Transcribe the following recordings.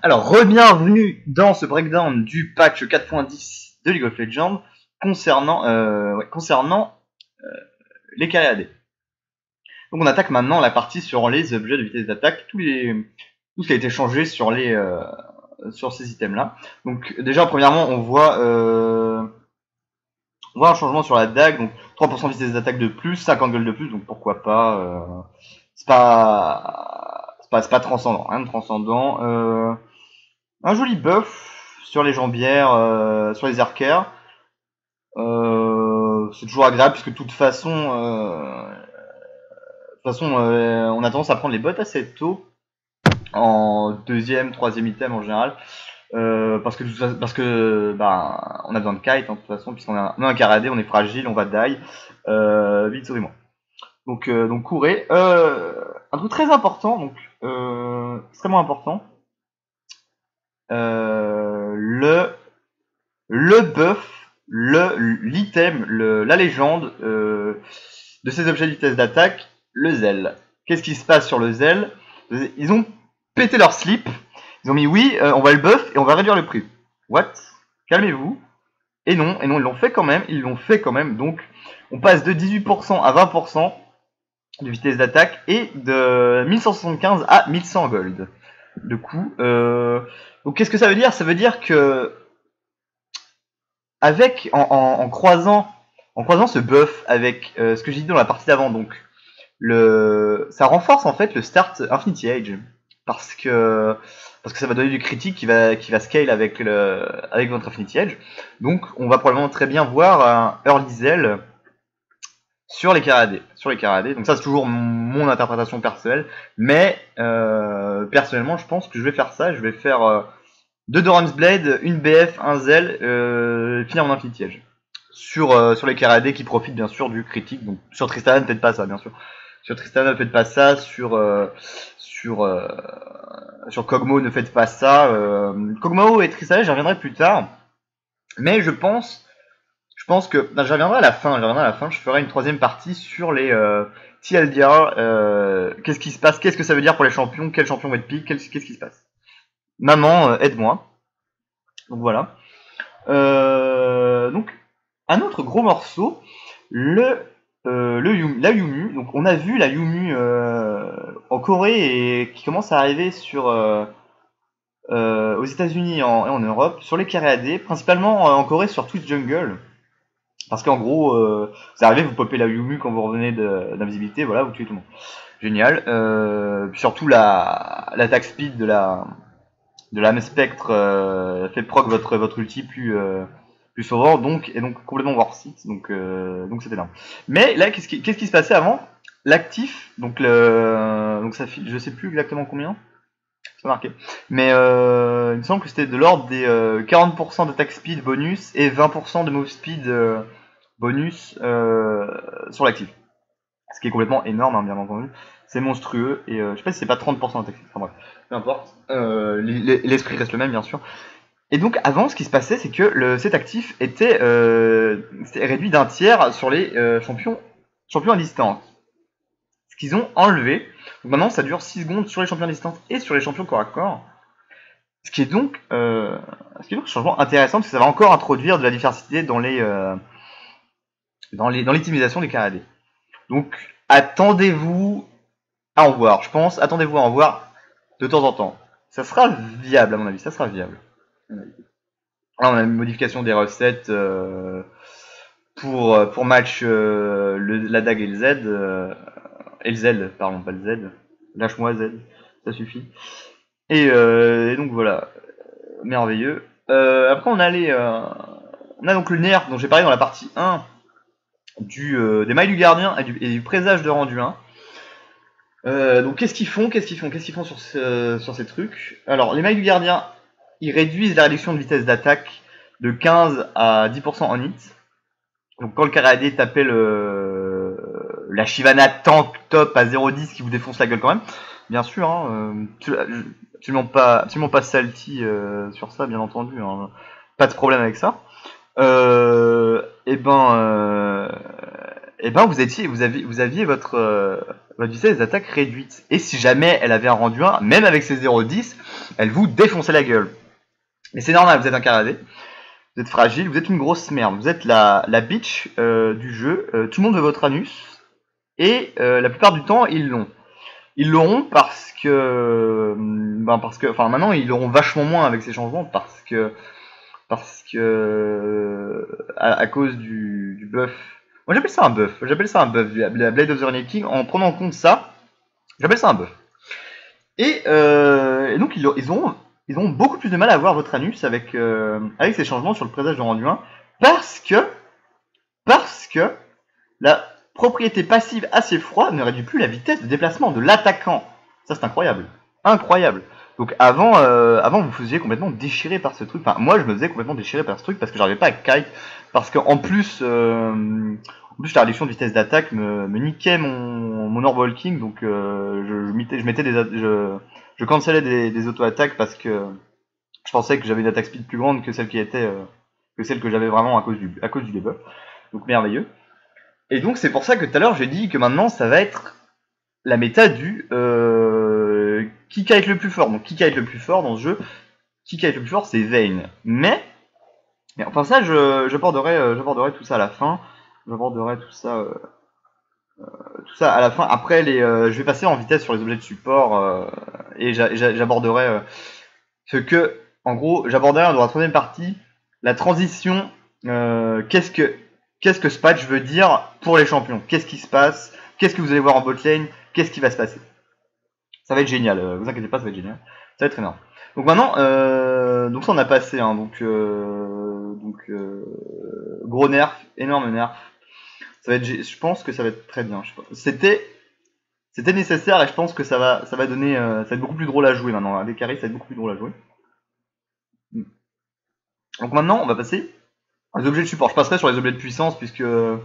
Alors, re-bienvenue dans ce breakdown du patch 4.10 de League of Legends concernant les carrés AD. Donc on attaque maintenant la partie sur les objets de vitesse d'attaque, tout ce qui a été changé sur ces items-là. Donc déjà, premièrement, on voit un changement sur la dague, donc 3% de vitesse d'attaque de plus, 50 gold de plus, donc pourquoi pas. C'est pas transcendant, rien de transcendant. Un joli buff sur les jambières, sur les arcaires. C'est toujours agréable puisque de toute façon, on a tendance à prendre les bottes assez tôt en deuxième, troisième item en général, parce que on a besoin de kite en toute façon, puisqu'on a un carré AD, on est fragile, on va die. Vite, sauvez-moi. Donc courez. Un truc très important, donc extrêmement important. Le buff, l'item, la légende de ces objets de vitesse d'attaque, le zèle. Qu'est-ce qui se passe sur le zèle? Ils ont pété leur slip. Ils ont mis oui, on va le buff et on va réduire le prix. What? Calmez-vous. Et non, ils l'ont fait quand même. Donc, on passe de 18% à 20% de vitesse d'attaque et de 1175 à 1100 gold. De coup, donc qu'est-ce que ça veut dire? Ça veut dire que en croisant ce buff avec ce que j'ai dit dans la partie d'avant, donc ça renforce en fait le start Infinity Age, parce que ça va donner du critique qui va scale avec votre Infinity Age. Donc on va probablement très bien voir un early zell sur les carrés AD. Donc ça c'est toujours mon interprétation personnelle, mais personnellement je pense que je vais faire ça. Je vais faire 2 Doran's Blade, une BF, un Zell, finir mon Infinity Edge. Sur les carrés AD qui profitent bien sûr du critique. Donc sur Tristana ne faites pas ça bien sûr. Sur Tristana ne faites pas ça. Sur Kog'Maw ne faites pas ça. Kog'Maw et Tristana j'y reviendrai plus tard. Mais je pense que j'y reviendrai à la fin. Je ferai une troisième partie sur les TLDR. Qu'est-ce qui se passe? Qu'est-ce que ça veut dire pour les champions? Quel champion va être pick? Qu'est-ce qui se passe? Maman, aide-moi. Donc voilà. Donc un autre gros morceau, la Yumu. Donc on a vu la Yumu en Corée et qui commence à arriver aux États-Unis et en Europe sur les carrés AD, principalement en Corée sur Twitch Jungle. Parce qu'en gros, vous arrivez, vous popez la Yumu quand vous revenez d'invisibilité, voilà, vous tuez tout le monde. Génial. Puis surtout l'attaque speed de la Spectre fait proc votre ulti plus souvent, donc complètement worth it, donc c'est énorme. Mais là, qu'est-ce qui se passait avant? L'actif, donc ça file, je sais plus exactement combien, c'est marqué, mais il me semble que c'était de l'ordre des 40% d'attaque speed bonus et 20% de move speed bonus sur l'actif. Ce qui est complètement énorme, hein, bien entendu. C'est monstrueux, et je sais pas si c'est pas 30% d'attaque. Enfin bref, peu importe. L'esprit reste le même, bien sûr. Et donc, avant, ce qui se passait, c'est que cet actif était réduit d'un tiers sur les champions à distance. Ce qu'ils ont enlevé. Donc maintenant, ça dure 6 secondes sur les champions à distance et sur les champions corps à corps. Ce qui est donc un changement intéressant, parce que ça va encore introduire de la diversité dans l'optimisation des carrés AD. Donc, attendez-vous à en voir, je pense. Attendez-vous à en voir de temps en temps. Ça sera viable, à mon avis. Ça sera viable. Là, on a une modification des recettes pour match la dague et le Z. Et le Z, pardon, pas le Z. Lâche-moi Z, ça suffit. Et donc voilà, merveilleux. Après, on a donc le nerf dont j'ai parlé dans la partie 1 des mailles du gardien et du présage de rendu 1. Donc qu'est-ce qu'ils font sur ces trucs? Alors les mailles du gardien, ils réduisent la réduction de vitesse d'attaque de 15 à 10% en hit. Donc quand le carré AD tapait la Shyvana tank top à 0,10 qui vous défonce la gueule quand même, bien sûr, hein, absolument pas salty sur ça, bien entendu, hein, pas de problème avec ça. Et et ben vous aviez votre vitesse d'attaque réduite. Et si jamais elle avait un rendu 1, même avec ses 0,10, elle vous défonçait la gueule. Mais c'est normal, vous êtes un Caradé, vous êtes fragile, vous êtes une grosse merde, vous êtes la bitch du jeu, tout le monde veut votre anus, et la plupart du temps ils l'ont. Ils l'auront enfin maintenant ils l'auront vachement moins avec ces changements à cause du buff. Moi j'appelle ça un buff. La Blade of the Renegade King, en prenant en compte ça, j'appelle ça un buff. Et donc ils auront beaucoup plus de mal à avoir votre anus avec ces changements sur le présage de rendu 1 parce que la propriété passive assez froid ne réduit plus la vitesse de déplacement de l'attaquant. Ça c'est incroyable. Incroyable. Donc avant vous faisiez complètement déchirer par ce truc. Enfin moi je me faisais complètement déchirer par ce truc parce que j'arrivais pas à kite. Parce qu'en plus, la réduction de vitesse d'attaque me niquait mon orb walking. Donc je cancelais des auto-attaques parce que je pensais que j'avais une attaque speed plus grande que celle que j'avais vraiment à cause du debuff. Donc merveilleux. Et donc c'est pour ça que tout à l'heure j'ai dit que maintenant ça va être la méta du qui kite le plus fort. Donc qui kite le plus fort dans ce jeu, qui kite le plus fort c'est Vayne. Mais enfin ça j'aborderai tout ça à la fin. J'aborderai tout ça à la fin. Après je vais passer en vitesse sur les objets de support et j'aborderai ce que en gros j'aborderai dans la troisième partie la transition. Qu'est-ce que ce patch veut dire pour les champions? Qu'est-ce qui se passe? Qu'est-ce que vous allez voir en bot lane? Qu'est-ce qui va se passer? Ça va être génial, vous inquiétez pas, ça va être génial. Ça va être énorme. Donc maintenant, donc ça on a passé, hein, gros nerf, énorme nerf. Ça va être, je pense que ça va être très bien. C'était nécessaire et je pense que ça va donner, ça va être beaucoup plus drôle à jouer maintenant. Avec Carry, ça va être beaucoup plus drôle à jouer. Donc maintenant, on va passer les objets de support. Je passerai sur les objets de puissance puisque je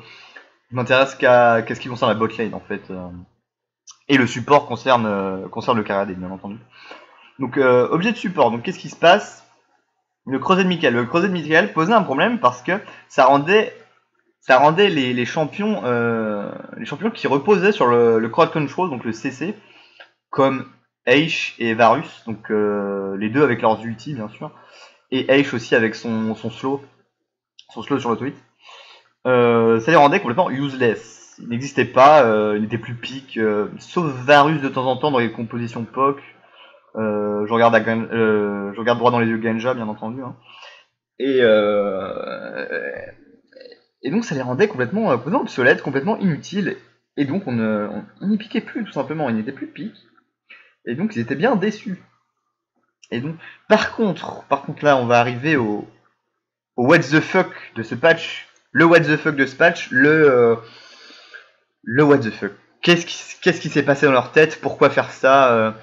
m'intéresse qu'à ce qui concerne la bot lane en fait. Et le support concerne le Caradé, bien entendu. Donc objet de support, donc qu'est-ce qui se passe? Le creuset de Michael posait un problème parce que ça rendait les champions qui reposaient sur le crowd control, donc le CC, comme Aish et Varus, donc les deux avec leurs ultis bien sûr, et Aish aussi avec son slow sur l'auto-hit. Ça les rendait complètement useless. Il n'existait pas, il n'était plus pique, sauf Varus de temps en temps dans les compositions POC. Je regarde droit dans les yeux Ganja, bien entendu. Hein. Et donc ça les rendait complètement obsolètes, complètement inutiles. Et donc on n'y piquait plus tout simplement, il n'était plus pique. Et donc ils étaient bien déçus. Et donc par contre là on va arriver au what the fuck de ce patch. Le what the fuck de ce patch, le what the fuck. Qu'est-ce qui s'est passé dans leur tête? Pourquoi faire ça?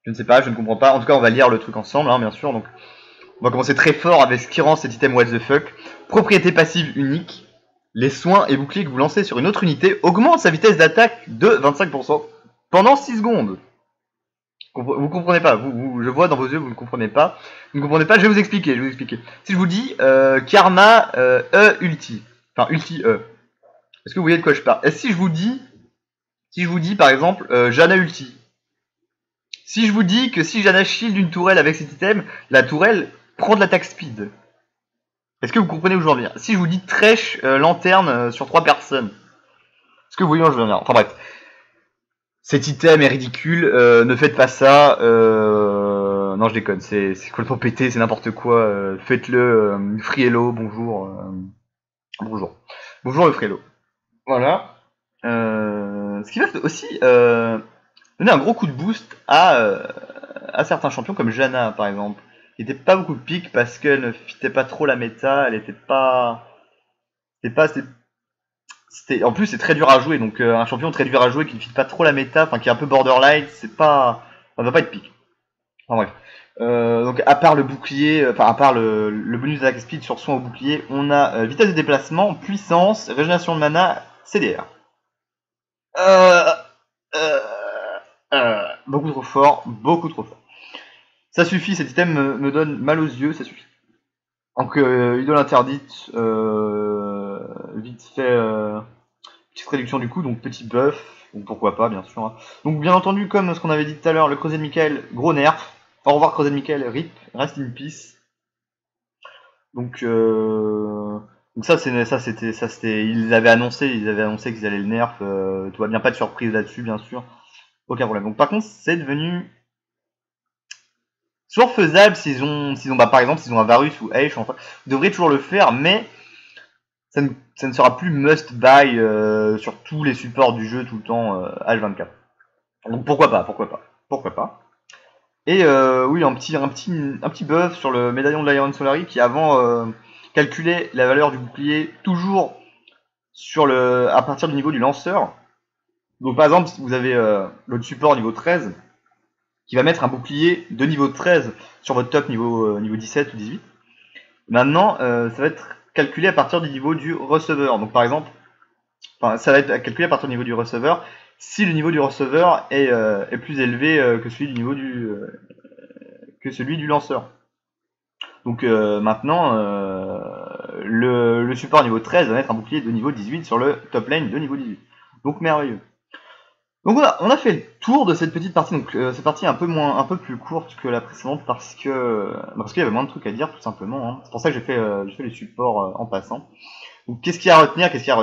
Je ne sais pas, je ne comprends pas. En tout cas, on va lire le truc ensemble, hein, bien sûr. Donc, on va commencer très fort avec ce qui rend cet item what the fuck. Propriété passive unique. Les soins et boucliers que vous lancez sur une autre unité augmentent sa vitesse d'attaque de 25% pendant 6 secondes. Vous comprenez pas, je vois dans vos yeux, vous ne comprenez pas. Vous ne comprenez pas, je vais vous expliquer. Si je vous dis Karma ulti, enfin ulti est-ce que vous voyez de quoi je parle? Si je vous dis par exemple Janna ulti, si je vous dis que si Janna shield une tourelle avec cet item, la tourelle prend de l'attaque speed. Est-ce que vous comprenez où je veux en venir? Si je vous dis Thresh lanterne sur 3 personnes, est-ce que vous voyez où je veux en venir? Enfin bref. Cet item est ridicule, ne faites pas ça. Non, je déconne, c'est complètement pété, c'est n'importe quoi. Faites-le. Friello, bonjour. Bonjour le Friello. Voilà. Ce qui va aussi donner un gros coup de boost à certains champions comme Janna par exemple. Qui n'était pas beaucoup de pique parce qu'elle ne fitait pas trop la méta, elle était pas. En plus c'est très dur à jouer, donc un champion très dur à jouer qui ne fit pas trop la méta, enfin qui est un peu borderline, ça va pas être pique. Enfin bref. Donc à part le bouclier, à part le bonus d'attaque speed sur soin au bouclier, on a vitesse de déplacement, puissance, régénération de mana, CDR. Beaucoup trop fort. Ça suffit, cet item me donne mal aux yeux, ça suffit. Donc idole interdite, vite fait petite réduction du coup, donc petit buff, donc pourquoi pas bien sûr. Hein. Donc bien entendu, comme ce qu'on avait dit tout à l'heure, le Creuset de Michael, gros nerf. Au revoir Creuset de Michael, RIP, rest in peace. Donc c'était ils avaient annoncé qu'ils allaient le nerf, tout va bien, pas de surprise là-dessus bien sûr. Aucun problème. Donc par contre, c'est devenu toujours faisable s'ils ont bah, par exemple s'ils ont un Varus ou Ashe, enfin, ils devraient toujours le faire, mais ça ne sera plus must buy sur tous les supports du jeu tout le temps H24. Donc pourquoi pas. Et oui, un petit buff sur le médaillon de l'Iron Solari qui avant calculait la valeur du bouclier toujours à partir du niveau du lanceur. Donc par exemple, si vous avez l'autre support niveau 13 qui va mettre un bouclier de niveau 13 sur votre top niveau 17 ou 18. Maintenant, ça va être calculé à partir du niveau du receveur. Donc par exemple, ça va être calculé à partir du niveau du receveur si le niveau du receveur est plus élevé que celui du lanceur. Donc maintenant, le support niveau 13 va mettre un bouclier de niveau 18 sur le top lane de niveau 18. Donc merveilleux. Donc voilà, on a fait le tour de cette petite partie. Donc cette partie est un peu plus courte que la précédente parce qu'il y avait moins de trucs à dire tout simplement. Hein. C'est pour ça que j'ai fait les supports en passant. Donc qu'est-ce qu'il y a à retenir Il y a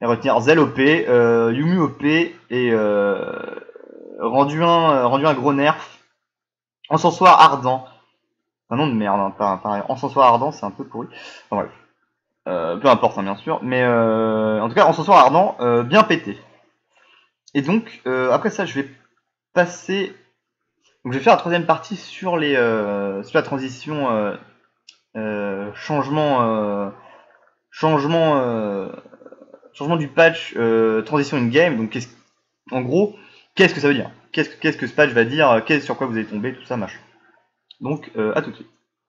à retenir Zell OP, Yumu OP et rendu un gros nerf. Encensoir ardent. Un nom de merde, hein, pareil. Encensoir ardent, c'est un peu pourri. Enfin bref. Peu importe, hein, bien sûr. Mais en tout cas, encensoir ardent, bien pété. Et donc, après ça, je vais passer. Donc, je vais faire la troisième partie sur la transition changement du patch transition in game. Donc, en gros, qu'est-ce que ça veut dire? Qu'est-ce que ce patch va dire? Sur quoi vous allez tomber, tout ça, machin. Donc, à tout de suite.